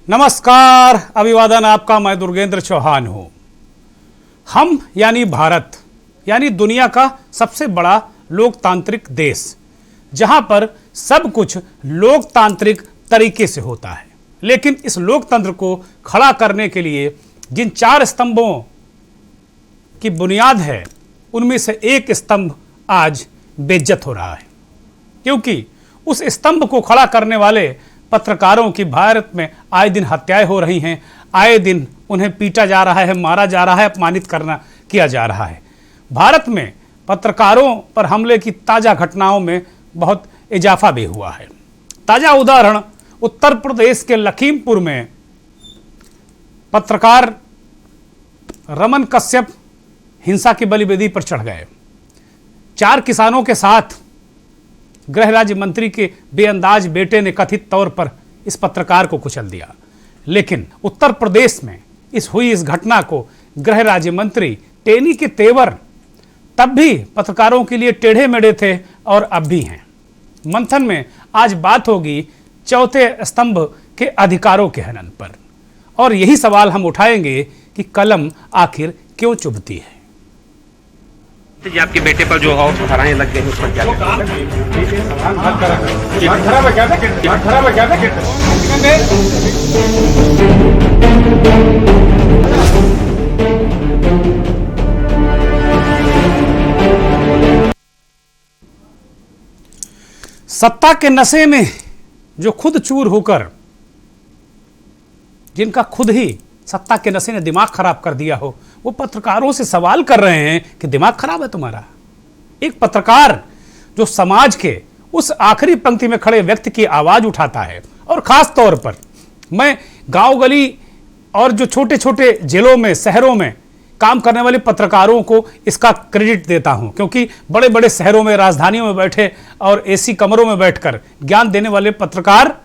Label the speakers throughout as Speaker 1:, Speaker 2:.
Speaker 1: नमस्कार, अभिवादन आपका। मैं दुर्गेंद्र चौहान हूं। हम यानी भारत यानी दुनिया का सबसे बड़ा लोकतांत्रिक देश, जहां पर सब कुछ लोकतांत्रिक तरीके से होता है। लेकिन इस लोकतंत्र को खड़ा करने के लिए जिन 4 स्तंभों की बुनियाद है, उनमें से एक स्तंभ आज बेइज्जत हो रहा है, क्योंकि उस स्तंभ को खड़ा करने वाले पत्रकारों की भारत में आए दिन हत्याएं हो रही हैं। आए दिन उन्हें पीटा जा रहा है, मारा जा रहा है, अपमानित किया जा रहा है। भारत में पत्रकारों पर हमले की ताज़ा घटनाओं में बहुत इजाफा भी हुआ है। ताज़ा उदाहरण उत्तर प्रदेश के लखीमपुर में पत्रकार रमन कश्यप हिंसा की बलिवेदी पर चढ़ गए। 4 किसानों के साथ गृह राज्य मंत्री के बेअंदाज बेटे ने कथित तौर पर इस पत्रकार को कुचल दिया। लेकिन उत्तर प्रदेश में इस घटना को गृह राज्य मंत्री टेनी के तेवर तब भी पत्रकारों के लिए टेढ़े मेढ़े थे और अब भी हैं। मंथन में आज बात होगी चौथे स्तंभ के अधिकारों के हनन पर, और यही सवाल हम उठाएंगे कि कलम आखिर क्यों चुभती है।
Speaker 2: जी, आपके बेटे पर जो धाराएं लग गई उस पर क्या
Speaker 1: सत्ता के नशे में जो खुद चूर होकर, जिनका खुद ही सत्ता के नशे ने दिमाग खराब कर दिया हो, वो पत्रकारों से सवाल कर रहे हैं कि दिमाग खराब है तुम्हारा। एक पत्रकार जो समाज के उस आखिरी पंक्ति में खड़े व्यक्ति की आवाज उठाता है, और खास तौर पर मैं गांव गली और जो छोटे छोटे जिलों में, शहरों में काम करने वाले पत्रकारों को इसका क्रेडिट देता हूं, क्योंकि बड़े बड़े शहरों में, राजधानियों में बैठे और एसी कमरों में बैठकर ज्ञान देने वाले पत्रकार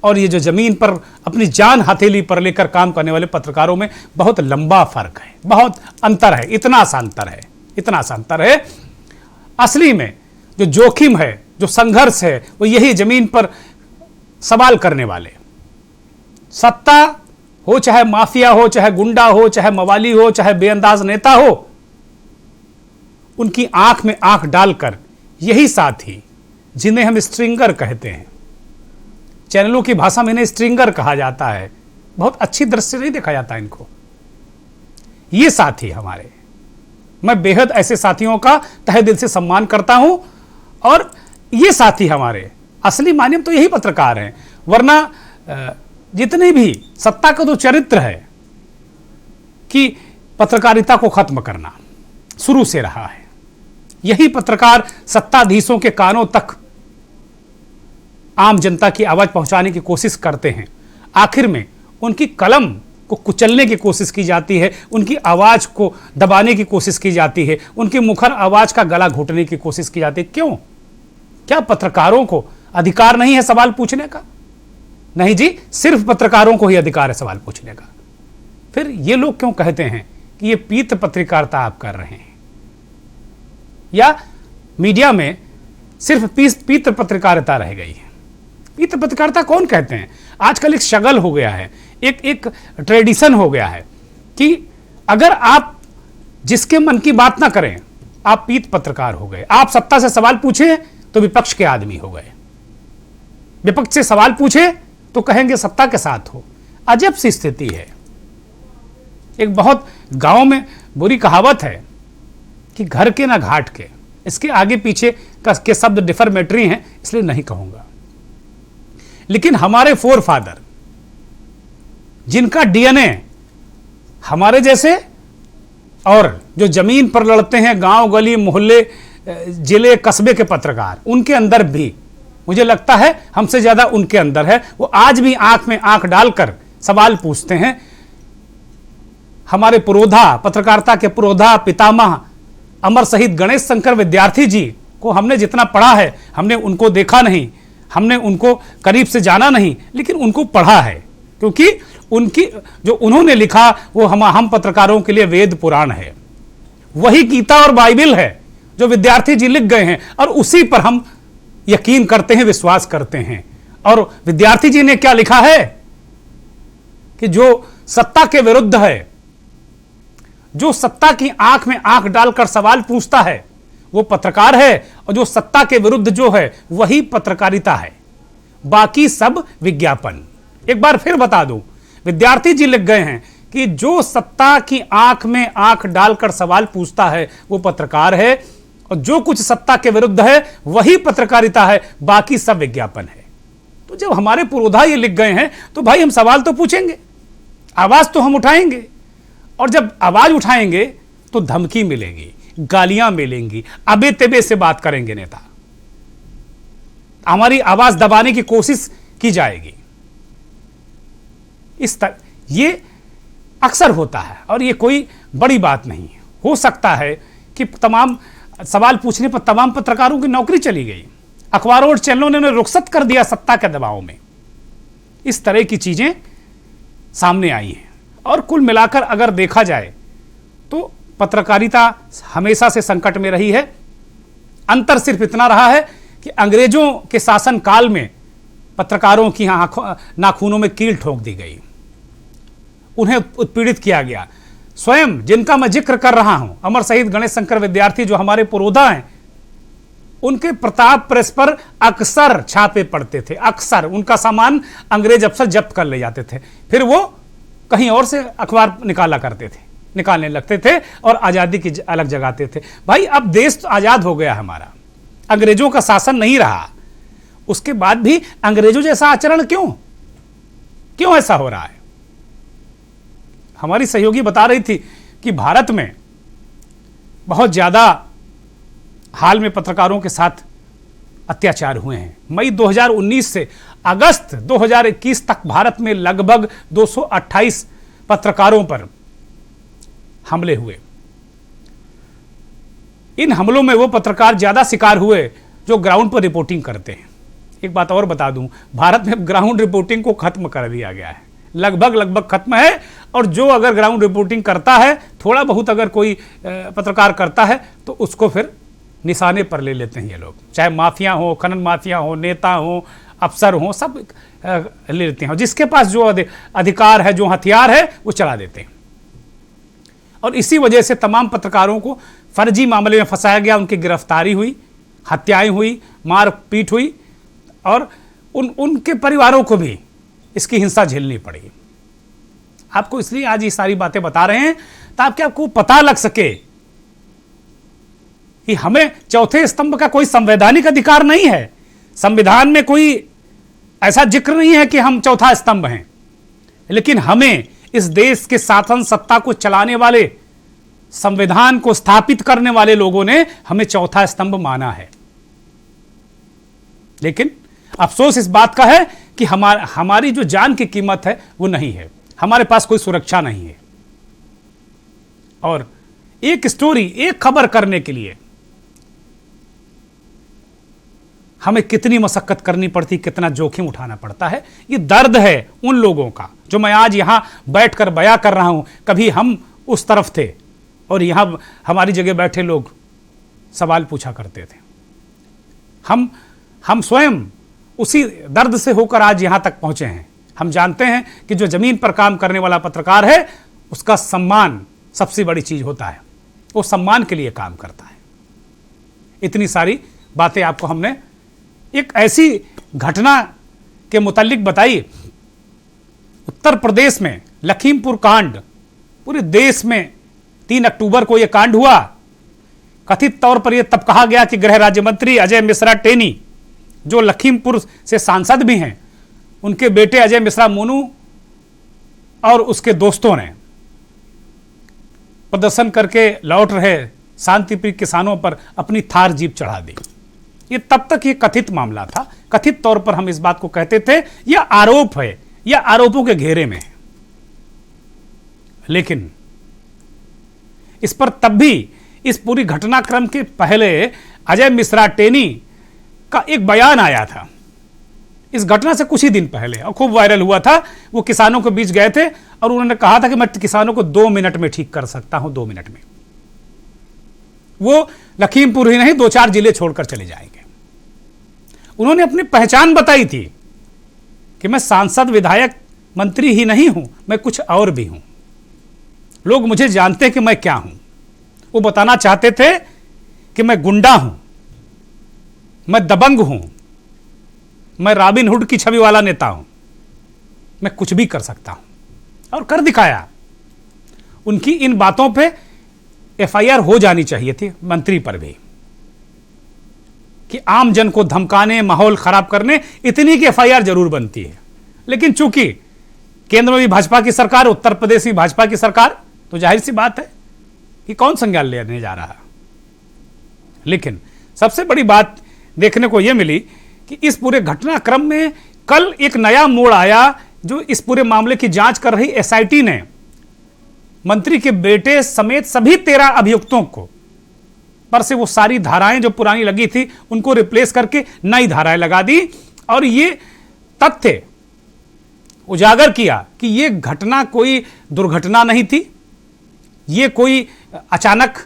Speaker 1: और ये जो जमीन पर अपनी जान हथेली पर लेकर काम करने वाले पत्रकारों में बहुत लंबा फर्क है, बहुत अंतर है। इतना सा अंतर है। असली में जो जोखिम है, जो संघर्ष है, वो यही जमीन पर सवाल करने वाले, सत्ता हो चाहे माफिया हो, चाहे गुंडा हो, चाहे मवाली हो, चाहे बेअंदाज नेता हो, उनकी आंख में आंख डालकर यही साथी, जिन्हें हम स्ट्रिंगर कहते हैं, चैनलों की भाषा में इन्हें स्ट्रिंगर कहा जाता है, बहुत अच्छी दृष्टि नहीं देखा जाता इनको। ये साथी हमारे, मैं बेहद ऐसे साथियों का तहे दिल से सम्मान करता हूं, और ये साथी हमारे असली माध्यम तो यही पत्रकार हैं। वरना जितने भी सत्ता का जो चरित्र है कि पत्रकारिता को खत्म करना शुरू से रहा है, यही पत्रकार सत्ताधीशों के कानों तक आम जनता की आवाज पहुंचाने की कोशिश करते हैं। आखिर में उनकी कलम को कुचलने की कोशिश की जाती है, उनकी आवाज को दबाने की कोशिश की जाती है, उनकी मुखर आवाज का गला घोटने की कोशिश की जाती है। क्यों? क्या पत्रकारों को अधिकार नहीं है सवाल पूछने का? नहीं जी, सिर्फ पत्रकारों को ही अधिकार है सवाल पूछने का। फिर ये लोग क्यों कहते हैं कि ये पीत पत्रकारिता आप कर रहे हैं, या मीडिया में सिर्फ पीत पत्रकारिता रह गई है? पीत पत्रकारिता कौन कहते हैं? आजकल एक शगल हो गया है, एक ट्रेडिशन हो गया है कि अगर आप जिसके मन की बात ना करें, आप पीत पत्रकार हो गए। आप सत्ता से सवाल पूछे तो विपक्ष के आदमी हो गए, विपक्ष से सवाल पूछे तो कहेंगे सत्ता के साथ हो। अजब सी स्थिति है। एक बहुत गांव में बुरी कहावत है कि घर के ना घाट के। इसके आगे पीछे के शब्द डिफर्मेटरी हैं, इसलिए नहीं कहूंगा। लेकिन हमारे फोर फादर, जिनका डीएनए हमारे जैसे, और जो जमीन पर लड़ते हैं गांव गली मोहल्ले जिले कस्बे के पत्रकार, उनके अंदर भी मुझे लगता है हमसे ज्यादा उनके अंदर है। वो आज भी आंख में आंख डालकर सवाल पूछते हैं। हमारे पुरोधा, पत्रकारिता के पुरोधा पितामह अमर शहीद गणेश शंकर विद्यार्थी जी को हमने जितना पढ़ा है, हमने उनको देखा नहीं, हमने उनको करीब से जाना नहीं, लेकिन उनको पढ़ा है, क्योंकि उनकी जो उन्होंने लिखा वो हम पत्रकारों के लिए वेद पुराण है। वही गीता और बाइबिल है जो विद्यार्थी जी लिख गए हैं, और उसी पर हम यकीन करते हैं, विश्वास करते हैं। और विद्यार्थी जी ने क्या लिखा है कि जो सत्ता के विरुद्ध है, जो सत्ता की आंख में आंख डालकर सवाल पूछता है, वो पत्रकार है, और जो सत्ता के विरुद्ध जो है वही पत्रकारिता है, बाकी सब विज्ञापन। एक बार फिर बता दूं, विद्यार्थी जी लिख गए हैं कि जो सत्ता की आंख में आंख डालकर सवाल पूछता है वो पत्रकार है, और जो कुछ सत्ता के विरुद्ध है वही पत्रकारिता है, बाकी सब विज्ञापन है। तो जब हमारे पुरोधा ये लिख गए हैं तो भाई हम सवाल तो पूछेंगे, आवाज तो हम उठाएंगे, और जब आवाज उठाएंगे तो धमकी मिलेगी, गालियां मिलेंगी, अबे तेबे से बात करेंगे नेता, हमारी आवाज दबाने की कोशिश की जाएगी। इस तरह ये अक्सर होता है, और ये कोई बड़ी बात नहीं है। हो सकता है कि तमाम सवाल पूछने पर तमाम पत्रकारों की नौकरी चली गई, अखबारों और चैनलों ने उन्हें रुखसत कर दिया सत्ता के दबाव में। इस तरह की चीजें सामने आई हैं, और कुल मिलाकर अगर देखा जाए तो पत्रकारिता हमेशा से संकट में रही है। अंतर सिर्फ इतना रहा है कि अंग्रेजों के शासन काल में पत्रकारों की नाखूनों में कील ठोक दी गई, उन्हें उत्पीड़ित किया गया। स्वयं जिनका मैं जिक्र कर रहा हूं, अमर शहीद गणेश शंकर विद्यार्थी जो हमारे पुरोधा हैं, उनके प्रताप प्रेस पर अक्सर छापे पड़ते थे, अक्सर उनका सामान अंग्रेज अफसर जब्त कर ले जाते थे, फिर वो कहीं और से अखबार निकालने लगते थे और आजादी की अलग जगाते थे। भाई अब देश तो आजाद हो गया हमारा, अंग्रेजों का शासन नहीं रहा, उसके बाद भी अंग्रेजों जैसा आचरण क्यों ऐसा हो रहा है? हमारी सहयोगी बता रही थी कि भारत में बहुत ज्यादा हाल में पत्रकारों के साथ अत्याचार हुए हैं। मई 2019 से अगस्त 2021 तक भारत में लगभग 228 पत्रकारों पर हमले हुए। इन हमलों में वो पत्रकार ज्यादा शिकार हुए जो ग्राउंड पर रिपोर्टिंग करते हैं। एक बात और बता दूं, भारत में ग्राउंड रिपोर्टिंग को खत्म कर दिया गया है, लगभग खत्म है, और जो अगर ग्राउंड रिपोर्टिंग करता है, थोड़ा बहुत अगर कोई पत्रकार करता है, तो उसको फिर निशाने पर ले लेते हैं ये लोग, चाहे माफिया हो, खनन माफिया हो, नेता हो, अफसर हो, सब ले लेते हैं, और जिसके पास जो अधिकार है, जो हथियार है, वो चला देते हैं। और इसी वजह से तमाम पत्रकारों को फर्जी मामले में फंसाया गया, उनकी गिरफ्तारी हुई, हत्याएं हुई, मारपीट हुई, और उनके परिवारों को भी इसकी हिंसा झेलनी पड़ी। आपको इसलिए आज ये सारी बातें बता रहे हैं ताकि आपको पता लग सके कि हमें चौथे स्तंभ का कोई संवैधानिक अधिकार नहीं है। संविधान में कोई ऐसा जिक्र नहीं है कि हम चौथा स्तंभ हैं, लेकिन हमें इस देश के शासन सत्ता को चलाने वाले, संविधान को स्थापित करने वाले लोगों ने हमें चौथा स्तंभ माना है। लेकिन अफसोस इस बात का है कि हमारी जो जान की कीमत है वो नहीं है, हमारे पास कोई सुरक्षा नहीं है, और एक स्टोरी, एक खबर करने के लिए हमें कितनी मशक्कत करनी पड़ती, कितना जोखिम उठाना पड़ता है। ये दर्द है उन लोगों का जो मैं आज यहां बैठकर बयां कर रहा हूं। कभी हम उस तरफ थे और यहां हमारी जगह बैठे लोग सवाल पूछा करते थे। हम स्वयं उसी दर्द से होकर आज यहां तक पहुंचे हैं। हम जानते हैं कि जो जमीन पर काम करने वाला पत्रकार है, उसका सम्मान सबसे बड़ी चीज होता है, वो सम्मान के लिए काम करता है। इतनी सारी बातें आपको हमने एक ऐसी घटना के मुतालिक बताई। उत्तर प्रदेश में लखीमपुर कांड, पूरे देश में 3 अक्टूबर को यह कांड हुआ। कथित तौर पर यह तब कहा गया कि गृह राज्य मंत्री अजय मिश्रा टेनी, जो लखीमपुर से सांसद भी हैं, उनके बेटे अजय मिश्रा मोनू और उसके दोस्तों ने प्रदर्शन करके लौट रहे शांतिप्रिय किसानों पर अपनी थार जीप चढ़ा दी। ये तब तक ये कथित मामला था, कथित तौर पर हम इस बात को कहते थे, यह आरोप है, यह आरोपों के घेरे में है। लेकिन इस पर तब भी, इस पूरी घटनाक्रम के पहले अजय मिश्रा टेनी का एक बयान आया था, इस घटना से कुछ ही दिन पहले, और खूब वायरल हुआ था। वो किसानों के बीच गए थे और उन्होंने कहा था कि मैं किसानों को 2 मिनट में ठीक कर सकता हूं, 2 मिनट में। वो लखीमपुर ही नहीं, 2-4 जिले छोड़कर चले जाएंगे। उन्होंने अपनी पहचान बताई थी कि मैं सांसद विधायक मंत्री ही नहीं हूं, मैं कुछ और भी हूं। लोग मुझे जानते हैं कि मैं क्या हूं। वो बताना चाहते थे कि मैं गुंडा हूं, मैं दबंग हूं, मैं रॉबिन हुड की छवि वाला नेता हूं, मैं कुछ भी कर सकता हूं और कर दिखाया। उनकी इन बातों पे एफआईआर हो जानी चाहिए थी, मंत्री पर भी, कि आम जन को धमकाने, माहौल खराब करने, इतनी की एफआईआर जरूर बनती है। लेकिन चूंकि केंद्र में भी भाजपा की सरकार, उत्तर प्रदेश भी भाजपा की सरकार, तो जाहिर सी बात है कि कौन संज्ञान लेने जा रहा है। लेकिन सबसे बड़ी बात देखने को यह मिली कि इस पूरे घटनाक्रम में कल एक नया मोड़ आया, जो इस पूरे मामले की जांच कर रही एसआईटी ने मंत्री के बेटे समेत सभी 13 अभियुक्तों को पर से वो सारी धाराएं जो पुरानी लगी थी उनको रिप्लेस करके नई धाराएं लगा दी और ये तथ्य उजागर किया कि ये घटना कोई दुर्घटना नहीं थी, ये कोई अचानक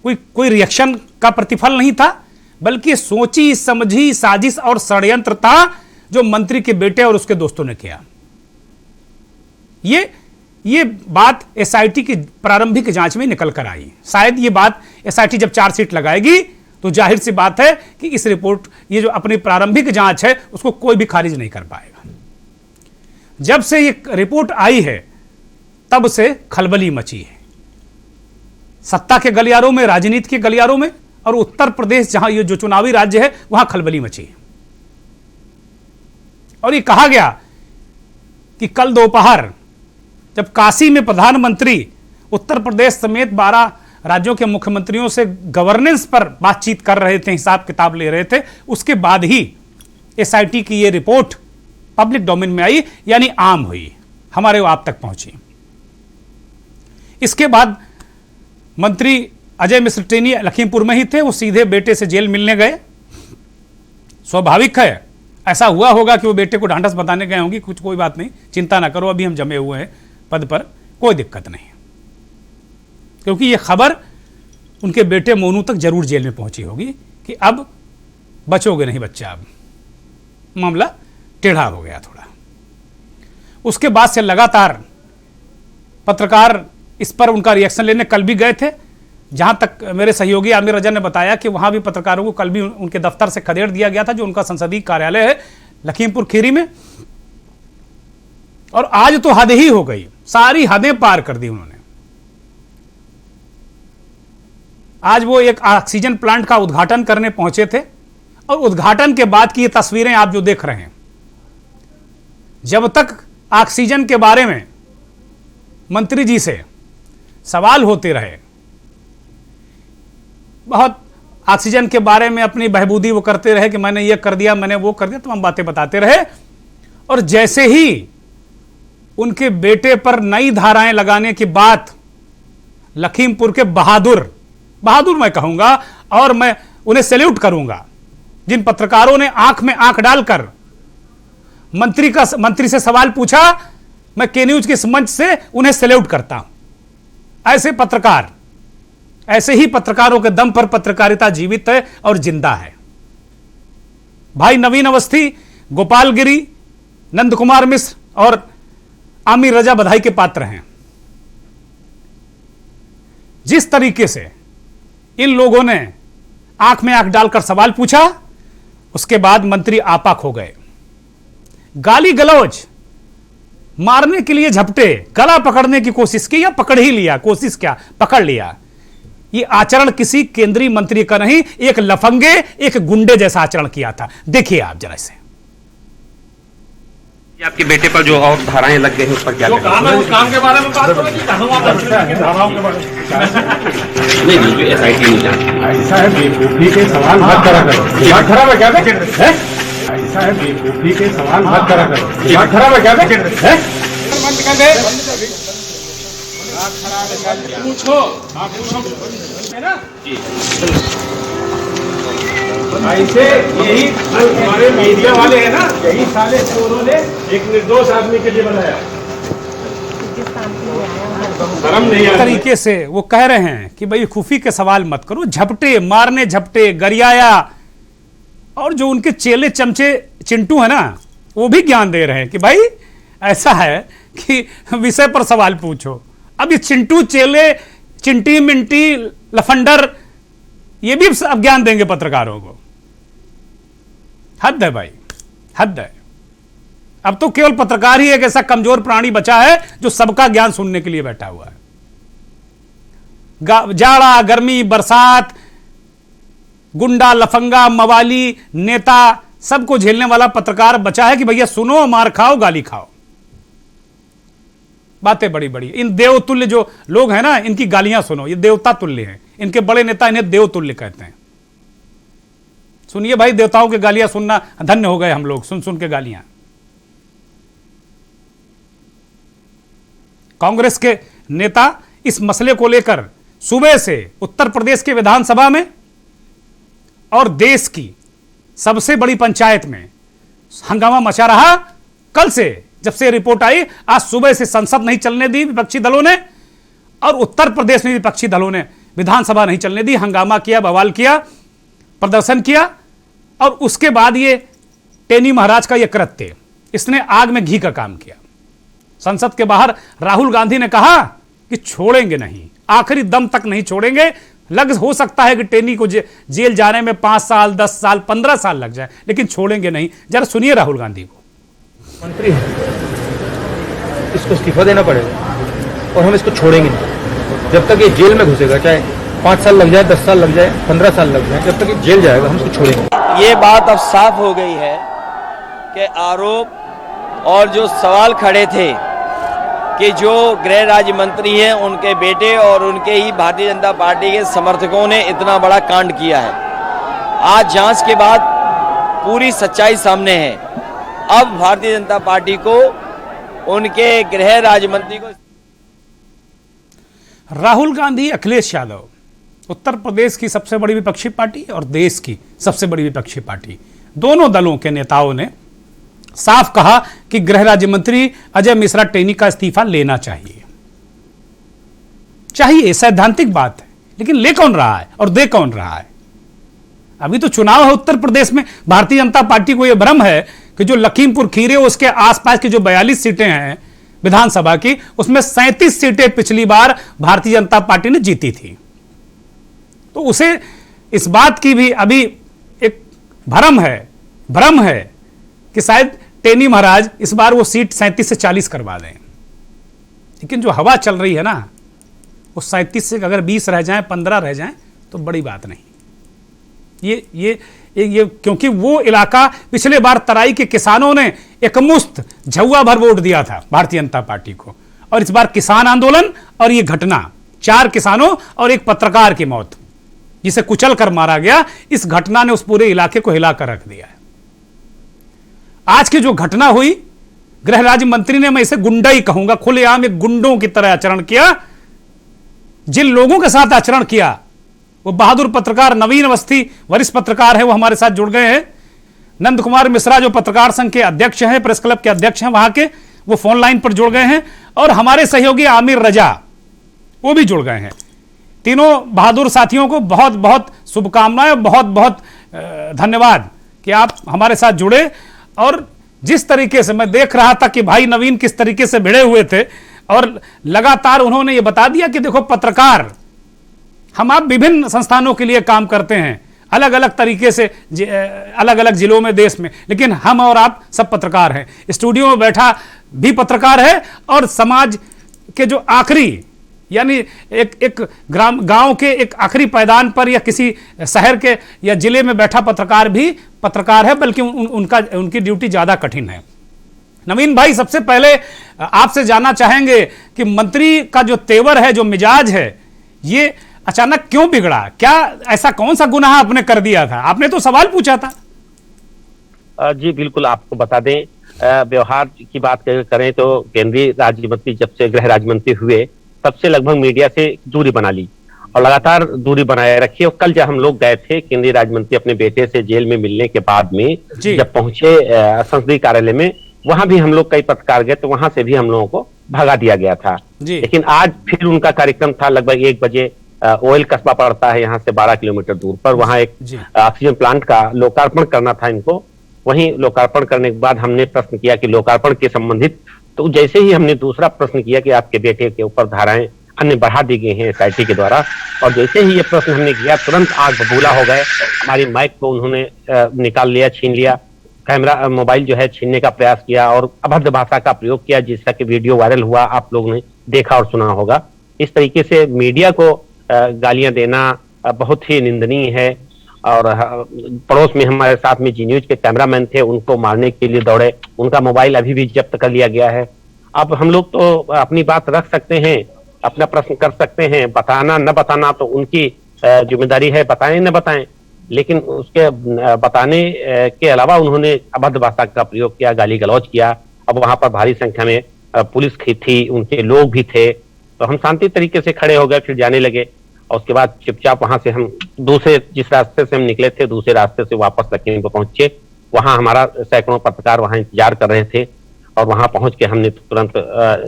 Speaker 1: कोई रिएक्शन का प्रतिफल नहीं था, बल्कि सोची समझी साजिश और षड्यंत्र था जो मंत्री के बेटे और उसके दोस्तों ने किया। ये बात एसआईटी की प्रारंभिक जांच में निकल कर आई। शायद ये बात एसआईटी जब चार्जशीट लगाएगी तो जाहिर सी बात है कि इस रिपोर्ट, ये जो अपनी प्रारंभिक जांच है, उसको कोई भी खारिज नहीं कर पाएगा। जब से ये रिपोर्ट आई है तब से खलबली मची है, सत्ता के गलियारों में, राजनीति के गलियारों में, और उत्तर प्रदेश जहां ये जो चुनावी राज्य है वहां खलबली मची है। और ये कहा गया कि कल दोपहर जब काशी में प्रधानमंत्री उत्तर प्रदेश समेत 12 राज्यों के मुख्यमंत्रियों से गवर्नेंस पर बातचीत कर रहे थे, हिसाब किताब ले रहे थे, उसके बाद ही एसआईटी की ये रिपोर्ट पब्लिक डोमेन में आई, यानी आम हुई, हमारे आप तक पहुंची। इसके बाद मंत्री अजय मिश्र टेनी लखीमपुर में ही थे, वो सीधे बेटे से जेल मिलने गए। स्वाभाविक है, ऐसा हुआ होगा कि वो बेटे को ढांढस बताने गए होंगे, कुछ कोई बात नहीं, चिंता ना करो, अभी हम जमे हुए हैं पद पर, कोई दिक्कत नहीं। क्योंकि ये खबर उनके बेटे मोनू तक जरूर जेल में पहुंची होगी कि अब बचोगे नहीं बच्चा, अब मामला टेढ़ा हो गया थोड़ा। उसके बाद से लगातार पत्रकार इस पर उनका रिएक्शन लेने कल भी गए थे। जहां तक मेरे सहयोगी आमिर रजा ने बताया कि वहां भी पत्रकारों को कल भी उनके दफ्तर से खदेड़ दिया गया था, जो उनका संसदीय कार्यालय है लखीमपुर खीरी में। और आज तो हद ही हो गई, सारी हदें पार कर दी उन्होंने। आज वो एक ऑक्सीजन प्लांट का उद्घाटन करने पहुंचे थे, और उद्घाटन के बाद की ये तस्वीरें आप जो देख रहे हैं, जब तक ऑक्सीजन के बारे में मंत्री जी से सवाल होते रहे, बहुत ऑक्सीजन के बारे में अपनी बहबूदी वो करते रहे कि मैंने ये कर दिया, मैंने वो कर दिया, तमाम बातें बताते रहे। और जैसे ही उनके बेटे पर नई धाराएं लगाने की बात लखीमपुर के बहादुर मैं कहूंगा, और मैं उन्हें सैल्यूट करूंगा, जिन पत्रकारों ने आंख में आंख डालकर मंत्री से सवाल पूछा, मैं के न्यूज के मंच से उन्हें सैल्यूट करता हूं। ऐसे पत्रकार, ऐसे ही पत्रकारों के दम पर पत्रकारिता जीवित है और जिंदा है। भाई नवीन अवस्थी, गोपाल गिरी, नंद कुमार मिश्र और आमिर रजा बधाई के पात्र हैं। जिस तरीके से इन लोगों ने आंख में आंख डालकर सवाल पूछा, उसके बाद मंत्री आपा खो गए। गाली गलौज, मारने के लिए झपटे, गला पकड़ने की कोशिश की, या पकड़ ही लिया, कोशिश क्या, पकड़ लिया। ये आचरण किसी केंद्रीय मंत्री का नहीं, एक लफंगे, एक गुंडे जैसा आचरण किया था। देखिए आप जरा से।
Speaker 2: आपके बेटे पर जो और धाराएं लग गई हैं उस पर क्या
Speaker 3: काम है, उस काम के बारे में बात करो कि धाराओं के बारे में।
Speaker 2: नहीं, जो एसआईटी नहीं जानती।
Speaker 3: ऐसा है, बेवकूफी के सवाल मत करा करो। दिमाग खराब है क्या है? ऐसा है, बेवकूफी के सवाल मत करा करो। दिमाग खराब है क्या है? पूछो, आप पूछो ना। ऐसे यही हमारे मीडिया वाले हैं ना, यही साले चोरों ने एक निर्दोष आदमी के लिए बनाया। शर्म नहीं आ
Speaker 1: तरीके से वो कह रहे हैं कि भाई खुफी के सवाल मत करो, झपटे मारने, झपटे गरियाया। और जो उनके चेले चमचे चिंटू है ना, वो भी ज्ञान दे रहे हैं कि भाई ऐसा है कि विषय पर सवाल पूछो। अब ये चिंटू चेले, चिंटी मिंटी लफंडर, ये भी अब ज्ञान देंगे पत्रकारों को। हद है भाई, हद है। अब तो केवल पत्रकार ही एक ऐसा कमजोर प्राणी बचा है जो सबका ज्ञान सुनने के लिए बैठा हुआ है। जाड़ा, गर्मी, बरसात, गुंडा, लफंगा, मवाली, नेता, सबको झेलने वाला पत्रकार बचा है कि भैया सुनो, मार खाओ, गाली खाओ। बातें बड़ी बड़ी, इन देवतुल्य जो लोग हैं ना, इनकी गालियां सुनो, ये देवता तुल्य हैं। इनके बड़े नेता इन्हें देवतुल्य कहते हैं। सुनिए भाई, देवताओं की गालियां सुनना धन्य हो गए हम लोग, सुन सुन के गालियां। कांग्रेस के नेता इस मसले को लेकर सुबह से उत्तर प्रदेश के विधानसभा में और देश की सबसे बड़ी पंचायत में हंगामा मचा रहा। कल से जब से रिपोर्ट आई, आज सुबह से संसद नहीं चलने दी विपक्षी दलों ने, और उत्तर प्रदेश में विपक्षी दलों ने विधानसभा नहीं चलने दी। हंगामा किया, बवाल किया, प्रदर्शन किया, और उसके बाद ये टेनी महाराज का यह कृत्य, इसने आग में घी का काम किया। संसद के बाहर राहुल गांधी ने कहा कि छोड़ेंगे नहीं, आखिरी दम तक नहीं छोड़ेंगे। हो सकता है कि टेनी को जेल जाने में 5 साल, 10 साल, 15 साल लग जाए, लेकिन छोड़ेंगे नहीं। जरा सुनिए राहुल गांधी को।
Speaker 4: मंत्री है, इसको इस्तीफा देना पड़ेगा और हम इसको छोड़ेंगे नहीं जब तक ये जेल में घुसेगा। चाहे 5 साल लग जाए, 10 साल लग जाए, 15 साल लग जाए, जब तक ये जेल जाएगा हम इसको छोड़ेंगे।
Speaker 5: ये बात अब साफ हो गई है कि आरोप और जो सवाल खड़े थे कि जो गृह राज्य मंत्री हैं उनके बेटे और उनके ही भारतीय जनता पार्टी के समर्थकों ने इतना बड़ा कांड किया है, आज जांच के बाद पूरी सच्चाई सामने है। अब भारतीय जनता पार्टी को उनके गृह राज्य मंत्री को,
Speaker 1: राहुल गांधी, अखिलेश यादव, उत्तर प्रदेश की सबसे बड़ी विपक्षी पार्टी और देश की सबसे बड़ी विपक्षी पार्टी, दोनों दलों के नेताओं ने साफ कहा कि गृह राज्य मंत्री अजय मिश्रा टेनी का इस्तीफा लेना चाहिए। सैद्धांतिक बात है, लेकिन ले कौन रहा है और दे कौन रहा है? अभी तो चुनाव है उत्तर प्रदेश में। भारतीय जनता पार्टी को यह भ्रम है कि जो लखीमपुर खीरी, उसके आसपास की जो 42 सीटें हैं विधानसभा की, उसमें 37 सीटें पिछली बार भारतीय जनता पार्टी ने जीती थी। तो उसे इस बात की भी अभी एक भ्रम है कि शायद टेनी महाराज इस बार वो सीट 37 से 40 करवा दें। लेकिन जो हवा चल रही है ना, वो 37 से अगर 20 रह जाएं, 15 रह जाएं, तो बड़ी बात नहीं। ये क्योंकि वो इलाका पिछले बार तराई के किसानों ने एकमुश्त झुआ भर वोट दिया था भारतीय जनता पार्टी को, और इस बार किसान आंदोलन और ये घटना, 4 किसानों और एक पत्रकार की मौत, जिसे कुचल कर मारा गया, इस घटना ने उस पूरे इलाके को हिलाकर रख दिया है। आज की जो घटना हुई, गृह राज्य मंत्री ने, मैं इसे गुंडा ही कहूंगा, खुलेआम एक गुंडों की तरह आचरण किया। जिन लोगों के साथ आचरण किया, वो बहादुर पत्रकार नवीन अवस्थी, वरिष्ठ पत्रकार है, वो हमारे साथ जुड़ गए हैं। नंद कुमार मिश्रा जो पत्रकार संघ के अध्यक्ष हैं, प्रेस क्लब के अध्यक्ष हैं वहां के, वो फोन लाइन पर जुड़ गए हैं। और हमारे सहयोगी आमिर रजा, वो भी जुड़ गए हैं। तीनों बहादुर साथियों को बहुत बहुत शुभकामनाएं, बहुत बहुत धन्यवाद कि आप हमारे साथ जुड़े। और जिस तरीके से मैं देख रहा था कि भाई नवीन किस तरीके से भिड़े हुए थे, और लगातार उन्होंने ये बता दिया कि देखो पत्रकार, हम आप विभिन्न संस्थानों के लिए काम करते हैं, अलग अलग तरीके से, अलग अलग जिलों में, देश में, लेकिन हम और आप सब पत्रकार हैं। स्टूडियो में बैठा भी पत्रकार है, और समाज के जो आखिरी, यानी एक गांव के एक आखिरी पायदान पर या किसी शहर के या जिले में बैठा पत्रकार भी पत्रकार है, बल्कि उनकी ड्यूटी ज्यादा कठिन है। नवीन भाई, सबसे पहले आपसे जानना चाहेंगे कि मंत्री का जो तेवर है, जो मिजाज है, ये अचानक क्यों बिगड़ा? क्या ऐसा कौन सा गुनाह आपने कर दिया था? आपने तो सवाल पूछा था।
Speaker 2: जी बिल्कुल, आपको बता दें, व्यवहार की बात करें तो केंद्रीय राज्य मंत्री जब से गृह राज्य मंत्री हुए, तब से लगभग मीडिया से दूरी बना ली और लगातार दूरी बनाए रखी। और कल जब हम लोग गए थे केंद्रीय राज्य मंत्री अपने बेटे से जेल में मिलने के बाद में, जब पहुंचे संसदीय कार्यालय में, वहां भी हम लोग कई पत्रकार गए, तो वहां से भी हम लोगों को भगा दिया गया था। लेकिन आज फिर उनका कार्यक्रम था लगभग 1 बजे। ओयल कस्बा पड़ता है यहाँ से 12 किलोमीटर दूर पर, वहां एक ऑक्सीजन प्लांट का लोकार्पण करना था इनको। वहीं लोकार्पण करने के बाद हमने प्रश्न किया कि लोकार्पण के संबंधित तो जैसे ही हमने दूसरा प्रश्न किया कि आपके बेटे के ऊपर धाराएं अन्य बढ़ा दी गई हैं SIT के द्वारा, और जैसे ही ये प्रश्न हमने किया तुरंत आग बबूला हो गए। हमारी माइक को उन्होंने निकाल लिया, छीन लिया, कैमरा मोबाइल जो है छीनने का प्रयास किया और अभद्र भाषा का प्रयोग किया, जिसका कि वीडियो वायरल हुआ, आप लोगों ने देखा और सुना होगा। इस तरीके से मीडिया को गालियां देना बहुत ही निंदनीय है। और पड़ोस में हमारे साथ में जी न्यूज के कैमरामैन थे, उनको मारने के लिए दौड़े, उनका मोबाइल अभी भी जब्त कर लिया गया है। अब हम लोग तो अपनी बात रख सकते हैं, अपना प्रश्न कर सकते हैं, बताना न बताना तो उनकी जिम्मेदारी है, बताएं न बताएं, लेकिन उसके बताने के अलावा उन्होंने अभद्र भाषा का प्रयोग किया, गाली गलौज किया। अब वहां पर भारी संख्या में पुलिस थी, उनके लोग भी थे, तो हम शांति तरीके से खड़े हो गए, फिर जाने लगे। और उसके बाद चुपचाप वहां से हम दूसरे, जिस रास्ते से हम निकले थे, दूसरे रास्ते से वापस लखीमपुर पहुंचे। वहां हमारा सैकड़ों पत्रकार वहां इंतजार कर रहे थे, और वहां पहुंच के हमने तुरंत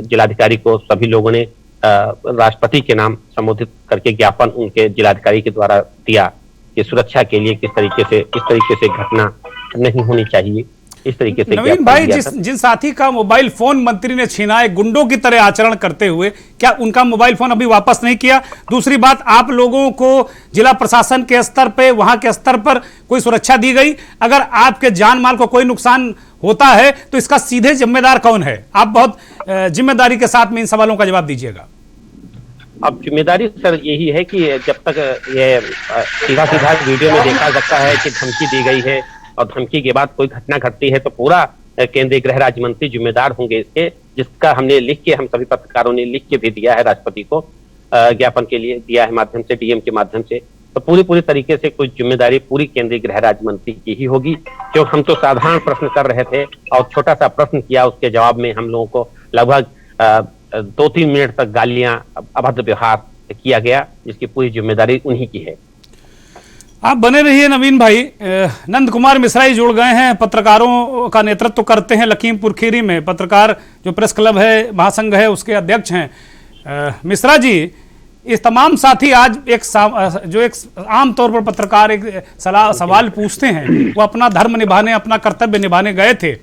Speaker 2: जिलाधिकारी को, सभी लोगों ने राष्ट्रपति के नाम संबोधित करके ज्ञापन उनके जिलाधिकारी के द्वारा दिया कि सुरक्षा के लिए इस तरीके से घटना नहीं होनी चाहिए। इस तरीके से
Speaker 1: नवीन भाई, जिन साथी का मोबाइल फोन मंत्री ने छीना है गुंडों की तरह आचरण करते हुए, क्या उनका मोबाइल फोन अभी वापस नहीं किया? दूसरी बात, आप लोगों को जिला प्रशासन के स्तर पे, वहां के स्तर पर कोई सुरक्षा दी गई? अगर आपके जान माल को कोई नुकसान होता है तो इसका सीधे जिम्मेदार कौन है? आप बहुत जिम्मेदारी के साथ में इन सवालों का जवाब दीजिएगा।
Speaker 2: अब जिम्मेदारी सर यही है कि जब तक ये सीधा वीडियो में देखा सकता है कि धमकी दी गई है, और धमकी के बाद कोई घटना घटती है, तो पूरा केंद्रीय गृह राज्य मंत्री जिम्मेदार होंगे इसके, जिसका हमने लिख के, हम सभी पत्रकारों ने लिख के भी दिया है राष्ट्रपति को, ज्ञापन के लिए दिया है माध्यम से, DM के माध्यम से। तो पूरी तरीके से कोई जिम्मेदारी पूरी केंद्रीय गृह राज्य मंत्री की ही होगी। क्योंकि हम तो साधारण प्रश्न कर रहे थे और छोटा सा प्रश्न किया, उसके जवाब में हम लोगों को लगभग 2-3 मिनट तक गालियां, अभद्र व्यवहार किया गया, जिसकी पूरी जिम्मेदारी उन्हीं की है।
Speaker 1: आप बने रहिए नवीन भाई। नंद कुमार मिश्रा जुड़ गए हैं, पत्रकारों का नेतृत्व करते हैं लखीमपुर खीरी में, पत्रकार जो प्रेस क्लब है, महासंघ है, उसके अध्यक्ष हैं। मिश्रा जी, इस तमाम साथी आज एक आम तौर पर पत्रकार एक सवाल पूछते हैं, वो अपना धर्म निभाने, अपना कर्तव्य निभाने गए थे,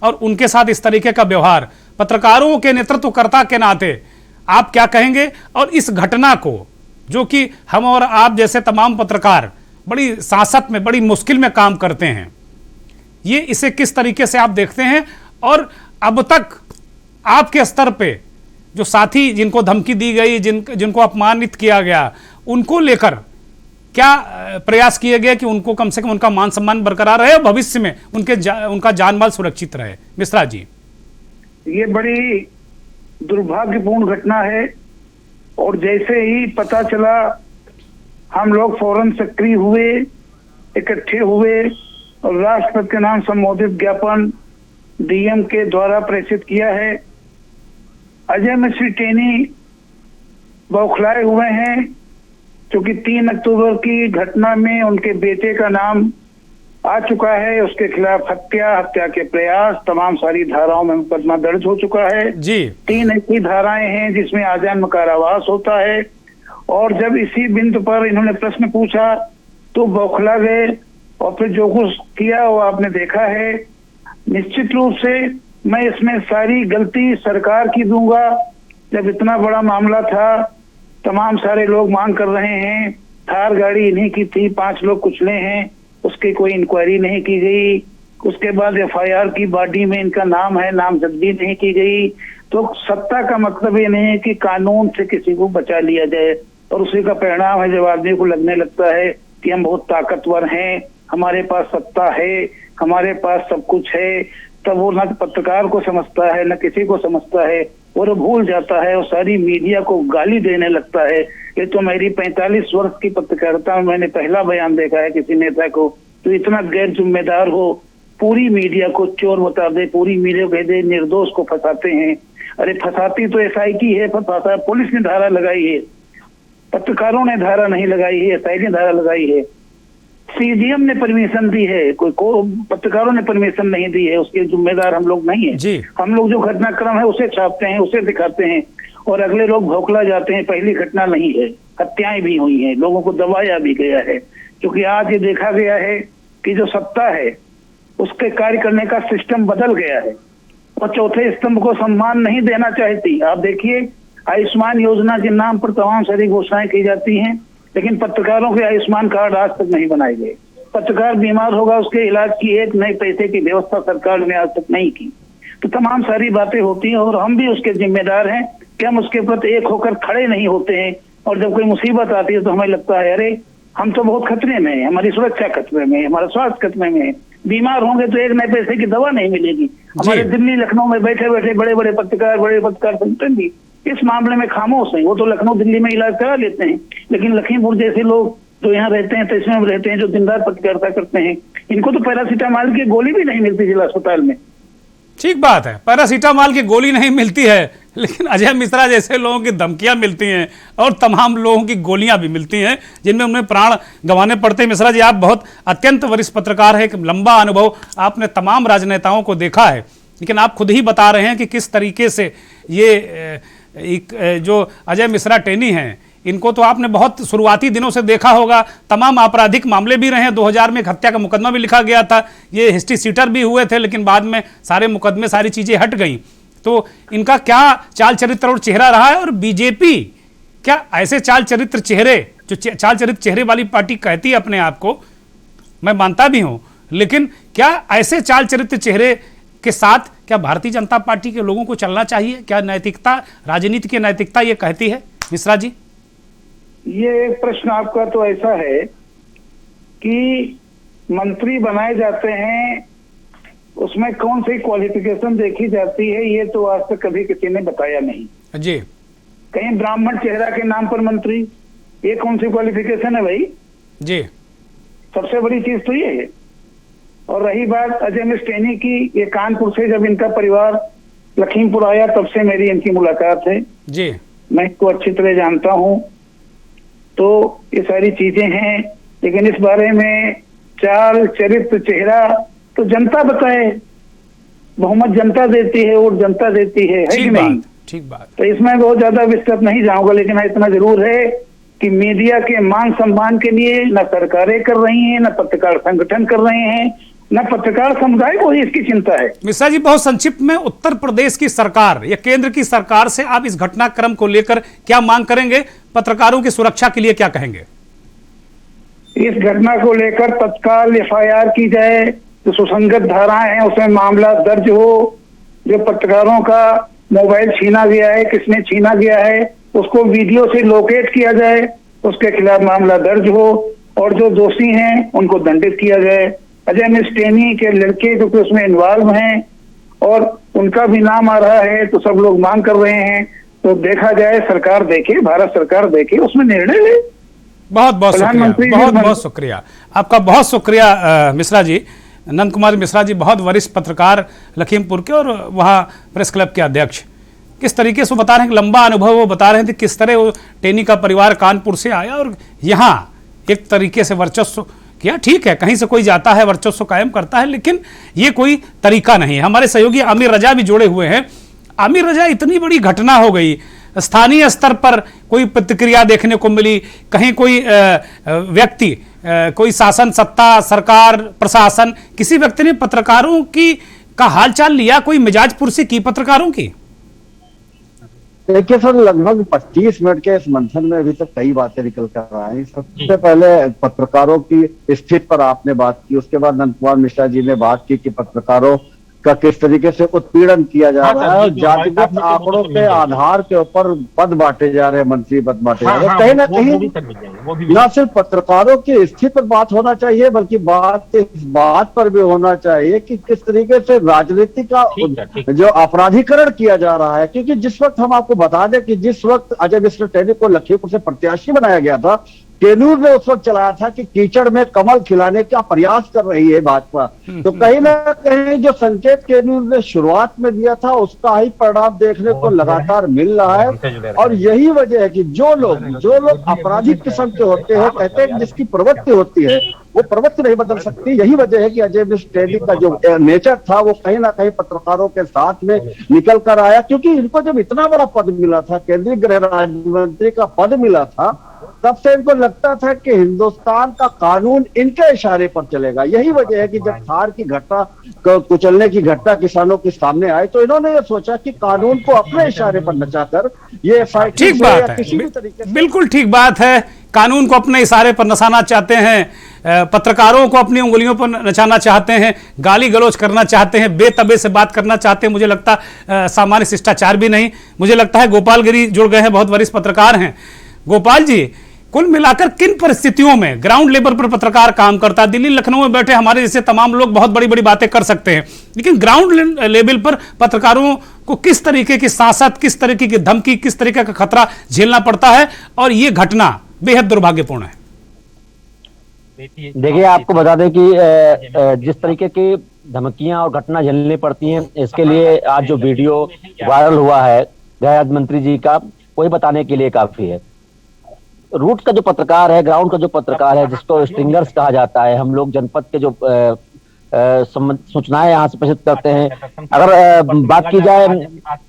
Speaker 1: और उनके साथ इस तरीके का व्यवहार, पत्रकारों के नेतृत्वकर्ता के नाते आप क्या कहेंगे? और इस घटना को, जो कि हम और आप जैसे तमाम पत्रकार बड़ी सांसत में, बड़ी मुश्किल में काम करते हैं, इसे किस तरीके से आप देखते हैं? और अब तक आपके स्तर पे जो साथी जिनको धमकी दी गई, जिनको अपमानित किया गया, उनको लेकर क्या प्रयास किए गए कि उनको कम से कम उनका मान सम्मान बरकरार रहे और भविष्य में उनका जान माल सुरक्षित रहे? मिश्रा जी,
Speaker 6: ये बड़ी दुर्भाग्यपूर्ण घटना है, और जैसे ही पता चला हम लोग फौरन सक्रिय हुए, इकट्ठे हुए, और राष्ट्रपति के नाम संबोधित ज्ञापन DM के द्वारा प्रेषित किया है। अजय मिश्री टेनी बौखलाए हुए हैं, क्योंकि 3 अक्टूबर की घटना में उनके बेटे का नाम आ चुका है, उसके खिलाफ हत्या के प्रयास, तमाम सारी धाराओं में मुकदमा दर्ज हो चुका है जी। 3 ऐसी धाराएं हैं जिसमें आजीवन कारावास होता है, और जब इसी बिंदु पर इन्होंने प्रश्न पूछा तो बौखला गए, और फिर जो कुछ किया वो आपने देखा है। निश्चित रूप से मैं इसमें सारी गलती सरकार की दूंगा। जब इतना बड़ा मामला था, तमाम सारे लोग मांग कर रहे हैं, थार गाड़ी इन्हीं की थी, 5 लोग कुचले हैं, उसकी कोई इंक्वायरी नहीं की गई। उसके बाद FIR की बॉडी में इनका नाम है, नामजदगी नहीं की गई। तो सत्ता का मतलब ये नहीं है कि कानून से किसी को बचा लिया जाए, और उसी का परिणाम है जब आदमी को लगने लगता है कि हम बहुत ताकतवर हैं, हमारे पास सत्ता है, हमारे पास सब कुछ है, तब वो न पत्रकार को समझता है, न किसी को समझता है, और भूल जाता है और सारी मीडिया को गाली देने लगता है। ये तो मेरी 45 वर्ष की पत्रकारिता में मैंने पहला बयान देखा है किसी नेता को तो इतना गैर जिम्मेदार हो, पूरी मीडिया को चोर बता दे, पूरी मीडिया कह दे निर्दोष को फंसाते हैं। अरे फंसाती तो SIT है, फंसाता पुलिस ने धारा लगाई है, पत्रकारों ने धारा नहीं लगाई है, SIT ने धारा लगाई है, CGM ने परमिशन दी है, कोई पत्रकारों ने परमिशन नहीं दी है। उसके जिम्मेदार हम लोग नहीं है। हम लोग जो घटनाक्रम है उसे छापते हैं, उसे दिखाते हैं, और अगले लोग भौंकला जाते हैं। पहली घटना नहीं है, हत्याएं भी हुई हैं, लोगों को दबाया भी गया है, क्योंकि आज ये देखा गया है कि जो सत्ता है उसके कार्य करने का सिस्टम बदल गया है, और चौथे स्तंभ को सम्मान नहीं देना चाहती। आप देखिए, आयुष्मान योजना के नाम पर तमाम सारी घोषणाएं की जाती हैं, लेकिन पत्रकारों के आयुष्मान कार्ड आज तक नहीं बनाए गए। पत्रकार बीमार होगा, उसके इलाज की एक नए पैसे की व्यवस्था सरकार ने आज तक नहीं की। तो तमाम सारी बातें होती हैं और हम भी उसके जिम्मेदार हैं कि हम उसके प्रति एक होकर खड़े नहीं होते हैं। और जब कोई मुसीबत आती है तो हमें लगता है अरे हम तो बहुत खतरे में हैं, हमारी सुरक्षा खतरे में है, हमारा स्वास्थ्य खतरे में है। बीमार होंगे तो एक नए पैसे की दवा नहीं मिलेगी। हमारे दिल्ली लखनऊ में बैठे बैठे बड़े बड़े पत्रकार संगठन भी इस मामले में खामोश हैं। वो तो लखनऊ दिल्ली में इलाज करा लेते हैं, लेकिन लखीमपुर जैसे लोग जो यहाँ रहते हैं, तहसील में रहते हैं, जो दिन रात पत्रकारिता करते हैं, इनको तो पैरासीटामोल की गोली भी नहीं मिलती जिला अस्पताल में।
Speaker 1: ठीक बात है, पैरासीटामोल की गोली नहीं मिलती है, लेकिन अजय मिश्रा जैसे लोगों की धमकियां मिलती हैं और तमाम लोगों की गोलियां भी मिलती हैं जिनमें उन्हें प्राण गंवाने पड़ते हैं। मिश्रा जी, आप बहुत अत्यंत वरिष्ठ पत्रकार हैं, एक लंबा अनुभव, आपने तमाम राजनेताओं को देखा है, लेकिन आप खुद ही बता रहे हैं कि किस तरीके से ये जो अजय मिश्रा टेनी हैं, इनको तो आपने बहुत शुरुआती दिनों से देखा होगा। तमाम आपराधिक मामले भी रहे हैं, 2000 में एक हत्या का मुकदमा भी लिखा गया था, ये हिस्ट्री सीटर भी हुए थे, लेकिन बाद में सारे मुकदमे, सारी चीजें हट गई। तो इनका क्या चाल चरित्र और चेहरा रहा है, और बीजेपी क्या ऐसे चाल चरित्र चेहरे, जो चाल चरित्र चेहरे वाली पार्टी कहती है अपने आप को, मैं मानता भी हूं, लेकिन क्या ऐसे चाल चरित्र चेहरे के साथ क्या भारतीय जनता पार्टी के लोगों को चलना चाहिए? क्या नैतिकता, राजनीति की नैतिकता ये कहती है? मिश्रा जी,
Speaker 6: ये एक प्रश्न आपका तो ऐसा है कि मंत्री बनाए जाते हैं, उसमें कौन सी क्वालिफिकेशन देखी जाती है, ये तो आज तक कभी किसी ने बताया नहीं
Speaker 1: जी।
Speaker 6: कहीं ब्राह्मण चेहरा के नाम पर मंत्री, ये कौन सी क्वालिफिकेशन है भाई
Speaker 1: जी?
Speaker 6: सबसे बड़ी चीज तो ये है। और रही बात अजय मिस्टेनी की, ये कानपुर से जब इनका परिवार लखीमपुर आया तब से मेरी इनकी मुलाकात है
Speaker 1: जी।
Speaker 6: मैं इसको अच्छी तरह जानता हूं, तो ये सारी चीजें हैं। लेकिन इस बारे में चाल चरित्र चेहरा तो जनता बताए, बहुमत जनता देती है, वोट जनता देती है कि नहीं?
Speaker 1: ठीक बात।
Speaker 6: तो इसमें बहुत ज्यादा विस्तृत नहीं जाऊंगा, लेकिन इतना जरूर है कि मीडिया के मान सम्मान के लिए न सरकारें कर रही हैं, न पत्रकार संगठन कर रहे हैं, न पत्रकार समुदाय को ही इसकी चिंता है।
Speaker 1: मिश्रा जी, बहुत संक्षिप्त में उत्तर प्रदेश की सरकार या केंद्र की सरकार से आप इस घटनाक्रम को लेकर क्या मांग करेंगे? पत्रकारों की सुरक्षा के लिए क्या कहेंगे?
Speaker 6: इस घटना को लेकर तत्काल एफआईआर की जाए, जो सुसंगत धाराएं हैं उसमें मामला दर्ज हो। जो पत्रकारों का मोबाइल छीना गया है, किसने छीना गया है, उसको वीडियो से लोकेट किया जाए, उसके खिलाफ मामला दर्ज हो और जो दोषी हैं उनको दंडित किया जाए। अजय मिस्टेनी के लड़के जो कि उसमें इन्वॉल्व हैं और उनका भी नाम आ रहा है, तो सब लोग मांग कर रहे हैं, तो देखा जाए, सरकार देखे, भारत सरकार देखे, उसमें निर्णय ले।
Speaker 1: बहुत बहुत शुक्रिया, बहुत बहुत शुक्रिया आपका, बहुत शुक्रिया मिश्रा जी, नंद कुमार मिश्रा जी, बहुत वरिष्ठ पत्रकार लखीमपुर के और वहाँ प्रेस क्लब के अध्यक्ष। किस तरीके से वो बता रहे हैं, लंबा अनुभव वो बता रहे थे, किस तरह वो टेनी का परिवार कानपुर से आया और यहाँ एक तरीके से वर्चस्व किया। ठीक है, कहीं से कोई जाता है, वर्चस्व कायम करता है, लेकिन ये कोई तरीका नहीं है। हमारे सहयोगी आमिर रजा भी जुड़े हुए हैं। आमिर रजा, इतनी बड़ी घटना हो गई, स्थानीय स्तर पर कोई प्रतिक्रिया देखने को मिली, कहीं कोई व्यक्ति, कोई शासन सत्ता, सरकार, प्रशासन, किसी व्यक्ति ने पत्रकारों की का हालचाल लिया, कोई मिजाज पुरसी की पत्रकारों की?
Speaker 7: देखिए सर, लगभग 25 मिनट के इस मंथन में अभी तक कई बातें निकल कर आई। सबसे पहले पत्रकारों की स्थिति पर आपने बात की, उसके बाद नंद कुमार मिश्रा जी ने बात की कि पत्रकारों का किस तरीके से उत्पीड़न किया जा रहा है और जातिगत आंकड़ों के आधार के ऊपर पद बांटे जा रहे हैं, मंत्री पद बांटे जा रहे हैं। कहीं ना कहीं न सिर्फ पत्रकारों की स्थिति पर बात होना चाहिए, बल्कि बात इस बात पर भी होना चाहिए कि किस तरीके से राजनीति का जो अपराधीकरण किया जा रहा है। क्योंकि जिस वक्त, हम आपको बता दें कि जिस वक्त अजय मिश्रा टेनी को लखीमपुर से प्रत्याशी बनाया गया था, केनूर ने उस वक्त चलाया था कि कीचड़ में कमल खिलाने का प्रयास कर रही है भाजपा। तो कहीं ना कहीं जो संकेत केनूर ने शुरुआत में दिया था, उसका ही परिणाम देखने को लगातार मिल रहा है। और यही वजह है कि जो लोग आपराधिक किस्म के होते हैं, कहते हैं जिसकी प्रवृत्ति होती है वो प्रवृत्ति नहीं बदल सकती। यही वजह है कि अजय मिश्रा टेनी का जो नेचर था वो कहीं ना कहीं पत्रकारों के साथ में निकल कर आया। क्योंकि इनको जब इतना बड़ा पद मिला था, केंद्रीय गृह राज्य मंत्री का पद मिला था, तब से इनको लगता था कि हिंदुस्तान का कानून इनके इशारे पर चलेगा। यही वजह है कि जब थार की घटना, कुचलने की घटना किसानों के सामने आई, तो इन्होंने ये सोचा कि कानून को अपने इशारे पर नचाकर ये
Speaker 1: ठीक बात है, बिल्कुल ठीक बात है। कानून को अपने इशारे पर नचाना चाहते हैं, पत्रकारों को अपनी उंगलियों पर नचाना चाहते हैं, गाली गलौज करना चाहते हैं, बेतबे से बात करना चाहते हैं। मुझे लगता सामान्य शिष्टाचार भी नहीं। मुझे लगता है गोपाल गिरी जुड़ गए हैं, बहुत वरिष्ठ पत्रकार हैं। गोपाल जी, कुल मिलाकर किन परिस्थितियों में ग्राउंड लेवल पर पत्रकार काम करता है? दिल्ली लखनऊ में बैठे हमारे जैसे तमाम लोग बहुत बड़ी बड़ी बातें कर सकते हैं, लेकिन ग्राउंड लेवल पर पत्रकारों को किस तरीके की सांसद, किस तरीके की धमकी, किस तरीके का खतरा झेलना पड़ता है, और ये घटना बेहद दुर्भाग्यपूर्ण है।
Speaker 8: देखिए, आपको बता दें कि जिस तरीके की धमकियां और घटना झेलनी पड़ती हैं, इसके लिए आज जो वीडियो वायरल हुआ है गृह राज्य मंत्री जी का, वही बताने के लिए काफी है। रूट का जो पत्रकार है, ग्राउंड का जो पत्रकार है, जिसको स्ट्रिंगर्स कहा जाता है, हम लोग जनपद के जो सूचनाएं यहाँ से प्रेषित करते हैं। अगर बात की जाए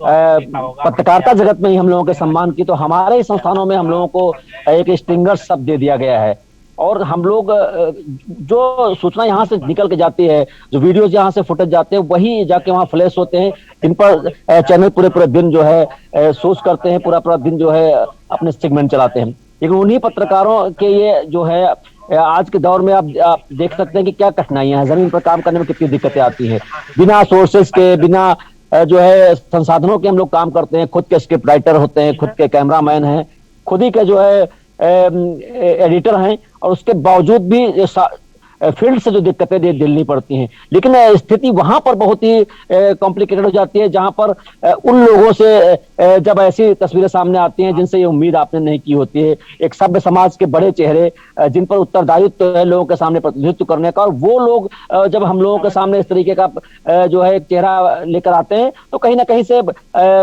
Speaker 8: पत्रकारिता जगत में ही हम लोगों के सम्मान की, तो हमारे ही संस्थानों में हम लोगों को एक स्ट्रिंगर शब्द दे दिया गया है। और हम लोग जो सूचना यहाँ से निकल के जाती है, जो वीडियोज यहाँ से फुटेज जाते हैं, वही जाके वहाँ फ्लैश होते हैं। इन पर चैनल पूरे दिन जो है सोच करते हैं, पूरा दिन जो है अपने सेगमेंट चलाते हैं। लेकिन उन्हीं पत्रकारों के ये जो है आज के दौर में आप देख सकते हैं कि क्या कठिनाइयां हैं, जमीन पर काम करने में कितनी दिक्कतें आती हैं। बिना सोर्सेस के, बिना जो है संसाधनों के हम लोग काम करते हैं। खुद के स्क्रिप्ट राइटर होते हैं, खुद के कैमरामैन हैं, खुद ही के जो है एडिटर हैं, और उसके बावजूद भी फील्ड से जो दिक्कतें झेलनी पड़ती हैं। लेकिन स्थिति वहां पर बहुत ही कॉम्प्लिकेटेड हो जाती है, जहां पर उन लोगों से जब ऐसी तस्वीरें सामने आती हैं जिनसे ये उम्मीद आपने नहीं की होती है। एक सभ्य समाज के बड़े चेहरे जिन पर उत्तरदायित्व है लोगों के सामने प्रतिनिधित्व करने का, और वो लोग जब हम लोगों के सामने इस तरीके का जो है एक चेहरा लेकर आते हैं, तो कहीं ना कहीं से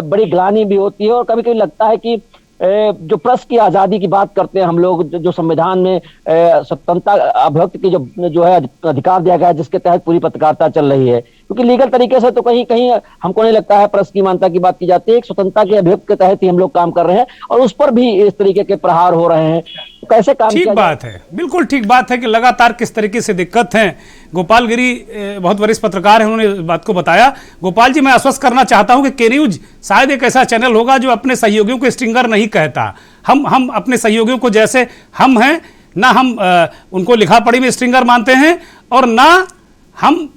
Speaker 8: बड़ी ग्लानि भी होती है। और कभी कभी लगता है कि जो प्रेस की आजादी की बात करते हैं हम लोग, जो संविधान में स्वतंत्रता अभिव्यक्ति की जो है अधिकार दिया गया है, जिसके तहत पूरी पत्रकारिता चल रही है, क्योंकि लीगल तरीके से तो कहीं कहीं हमको नहीं लगता है प्रेस की मान्यता की बात की जाती है। एक स्वतंत्रता के अभिव्यक्ति के तहत ही हम लोग काम कर रहे हैं, और उस पर भी इस तरीके के प्रहार हो रहे हैं। तो कैसे काम
Speaker 1: ठीक बात है, बिल्कुल ठीक बात है कि लगातार किस तरीके से दिक्कत है। गोपाल गिरी बहुत वरिष्ठ पत्रकार हैं, उन्होंने इस बात को बताया। गोपाल जी, मैं आश्वस्त करना चाहता हूं कि के न्यूज शायद एक ऐसा चैनल होगा जो अपने सहयोगियों को स्ट्रिंगर नहीं कहता। हम अपने सहयोगियों को जैसे हम हैं ना, हम उनको लिखा पढ़ी में स्ट्रिंगर मानते हैं, और ना हम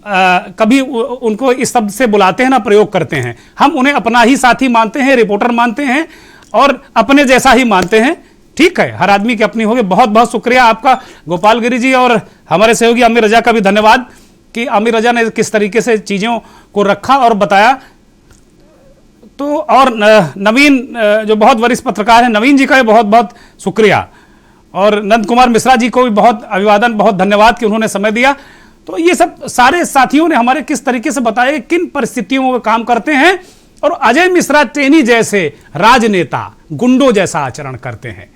Speaker 1: कभी उनको इस शब्द से बुलाते हैं, ना प्रयोग करते हैं। हम उन्हें अपना ही साथी मानते हैं, रिपोर्टर मानते हैं, और अपने जैसा ही मानते हैं। ठीक है, हर आदमी की अपनी होगी। बहुत बहुत शुक्रिया आपका गोपाल गिरी जी, और हमारे सहयोगी आमिर रजा का भी धन्यवाद कि आमिर रजा ने किस तरीके से चीज़ों को रखा और बताया। तो और नवीन जो बहुत वरिष्ठ पत्रकार हैं, नवीन जी का भी बहुत बहुत शुक्रिया, और नंद कुमार मिश्रा जी को भी बहुत अभिवादन, बहुत धन्यवाद कि उन्होंने समय दिया। तो ये सब सारे साथियों ने हमारे किस तरीके से बताया कि किन परिस्थितियों में काम करते हैं, और अजय मिश्रा टेनी जैसे राजनेता गुंडों जैसा आचरण करते हैं।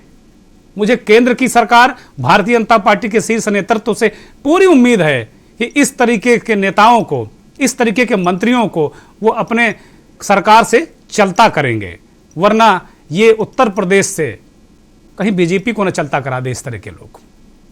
Speaker 1: मुझे केंद्र की सरकार, भारतीय जनता पार्टी के शीर्ष नेतृत्व से पूरी उम्मीद है कि इस तरीके के नेताओं को, इस तरीके के मंत्रियों को वो अपने सरकार से चलता करेंगे, वरना ये उत्तर प्रदेश से कहीं बीजेपी को न चलता करा दे इस तरह के लोग।